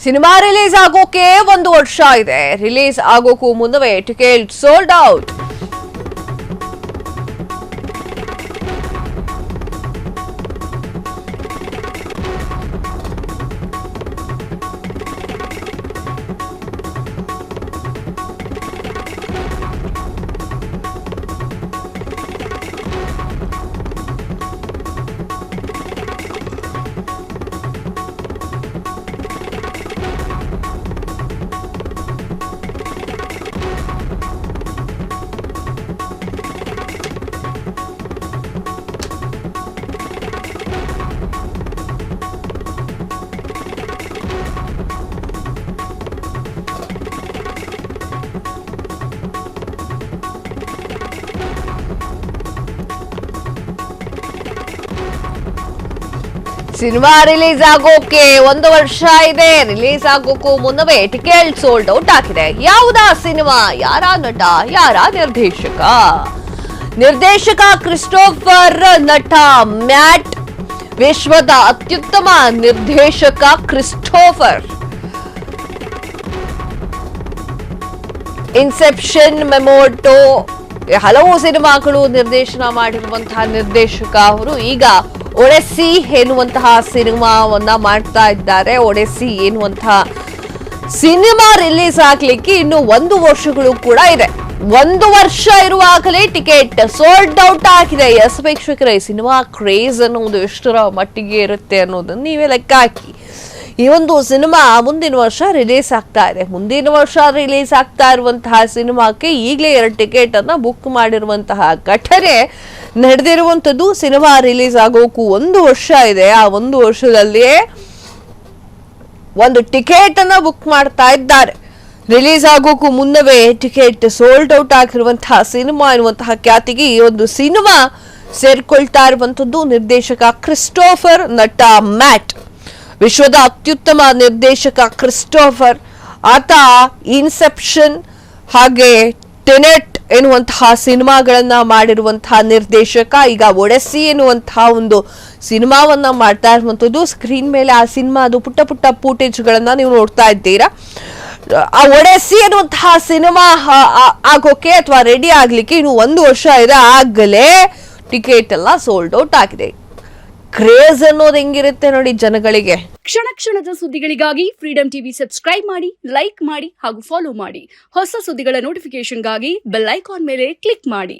Cinema release ಆಗೋಕೆ 1 ವರ್ಷ ಇದೆ. ರಿಲೀಸ್ ಆಗೋಕ್ಕೂ ಮುನ್ನವೇ ticket sold out. Cinema release ಆಗೋಕೆ 1 ವರ್ಷ ಇದೆ. ರಿಲೀಸ್ ಆಗೋಕ್ಕೂ ಮುನ್ನವೇ ಟಿಕೆಟ್ ಸೋಲ್ಡ್ ಔಟ್ ಆಗಿದೆ. ಯಾವುದಾ ಸಿನಿಮಾ, ಯಾರ ನಟ, ಯಾರ ನಿರ್ದೇಶಕ ಕ್ರಿಸ್ಟೋಫರ್, ನಟ ಮ್ಯಾಟ್, ವಿಶ್ವದ ಅತ್ಯುತ್ತಮ ನಿರ್ದೇಶಕ ಕ್ರಿಸ್ಟೋಫರ್. ಇನ್ಸೆಪ್ಷನ್, ಮೆಮೋಟೋ ಹಲವು ಸಿನಿಮಾಗಳು ನಿರ್ದೇಶನ ಮಾಡಿರುವಂತಹ ನಿರ್ದೇಶಕ ಅವರು ಈಗ ಒಡೆಸ್ಸಿ ಎನ್ನುವಂತಹ ಸಿನಿಮಾವನ್ನ ಮಾಡ್ತಾ ಇದ್ದಾರೆ. ಒಡೆಸ್ಸಿ ಎನ್ನುವಂತಹ ಸಿನಿಮಾ ರಿಲೀಸ್ ಆಗ್ಲಿಕ್ಕೆ ಇನ್ನು 1 ವರ್ಷಗಳು ಕೂಡ ಇದೆ. 1 ವರ್ಷ ಇರುವಾಗಲೇ ಟಿಕೆಟ್ ಸೋಲ್ಡ್ ಔಟ್ ಆಗಿದೆ. ಎಸ್ ವೀಕ್ಷಕರೇ, ಸಿನಿಮಾ ಕ್ರೇಜ್ ಅನ್ನೋದು ಎಷ್ಟರ ಮಟ್ಟಿಗೆ ಇರುತ್ತೆ ಅನ್ನೋದನ್ನ ನೀವೇ ಲೆಕ್ಕ ಹಾಕಿ. ಈ ಒಂದು ಸಿನಿಮಾ ಮುಂದಿನ ವರ್ಷ ರಿಲೀಸ್ ಆಗ್ತಾ ಇದೆ. ಮುಂದಿನ ವರ್ಷ ರಿಲೀಸ್ ಆಗ್ತಾ ಇರುವಂತಹ ಸಿನಿಮಾಕ್ಕೆ ಈಗಲೇ 2 ಟಿಕೆಟ್ ಅನ್ನ ಬುಕ್ ಮಾಡಿರುವಂತಹ ಘಟನೆ ನಡೆದಿರುವಂತದ್ದು. ಸಿನಿಮಾ ರಿಲೀಸ್ ಆಗೋಕ್ಕೂ 1 ವರ್ಷ ಇದೆ. ಆ 1 ವರ್ಷದಲ್ಲಿಯೇ 1 ಟಿಕೆಟ್ ಅನ್ನ ಬುಕ್ ಮಾಡ್ತಾ ಇದ್ದಾರೆ. ರಿಲೀಸ್ ಆಗೋಕ್ಕೂ ಮುನ್ನವೇ ಟಿಕೆಟ್ ಸೋಲ್ಡ್ ಔಟ್ ಆಗಿರುವಂತಹ ಸಿನಿಮಾ ಎನ್ನುವಂತಹ ಖ್ಯಾತಿಗೆ ಈ ಒಂದು ಸಿನಿಮಾ ಸೇರ್ಕೊಳ್ತಾ ಇರುವಂತದ್ದು. ನಿರ್ದೇಶಕ ಕ್ರಿಸ್ಟೋಫರ್, ನಟ ಮ್ಯಾಟ್, ವಿಶ್ವದ ಅತ್ಯುತ್ತಮ ನಿರ್ದೇಶಕ ಕ್ರಿಸ್ಟೋಫರ್. ಆತ ಇನ್ಸೆಪ್ಷನ್ ಹಾಗೆ ಟೆನೆಟ್ ಎನ್ನುವಂತಹ ಸಿನಿಮಾಗಳನ್ನ ಮಾಡಿರುವಂತಹ ನಿರ್ದೇಶಕ. ಈಗ ಒಡೆಸ್ಸಿ ಎನ್ನುವಂತಹ ಒಂದು ಸಿನಿಮಾವನ್ನ ಮಾಡ್ತಾ ಇರುವಂತದ್ದು. ಸ್ಕ್ರೀನ್ ಮೇಲೆ ಆ ಸಿನಿಮಾದು ಪುಟ್ಟ ಪುಟ್ಟ ಫೂಟೇಜ್ಗಳನ್ನ ನೀವು ನೋಡ್ತಾ ಇದ್ದೀರಾ. ಆ ಒಡೆಸ್ಸಿ ಎನ್ನುವಂತಹ ಸಿನಿಮಾ ಆಗೋಕೆ ಅಥವಾ ರೆಡಿ ಆಗ್ಲಿಕ್ಕೆ ಇನ್ನು 1 ವರ್ಷ ಇದೆ. ಆಗಲೇ ಟಿಕೆಟ್ ಎಲ್ಲ ಸೋಲ್ಡ್ ಔಟ್ ಆಗಿದೆ. ಕ್ರೇಜ್ ಅನ್ನೋದು ಹೆಂಗಿರುತ್ತೆ ನೋಡಿ ಜನಗಳಿಗೆ. ಕ್ಷಣ ಕ್ಷಣದ ಸುದ್ದಿಗಳಿಗಾಗಿ ಫ್ರೀಡಂ ಟಿವಿ ಸಬ್ಸ್ಕ್ರೈಬ್ ಮಾಡಿ, ಲೈಕ್ ಮಾಡಿ ಹಾಗೂ ಫಾಲೋ ಮಾಡಿ. ಹೊಸ ಸುದ್ದಿಗಳ ನೋಟಿಫಿಕೇಶನ್ಗಾಗಿ ಬೆಲ್ ಐಕಾನ್ ಮೇಲೆ ಕ್ಲಿಕ್ ಮಾಡಿ.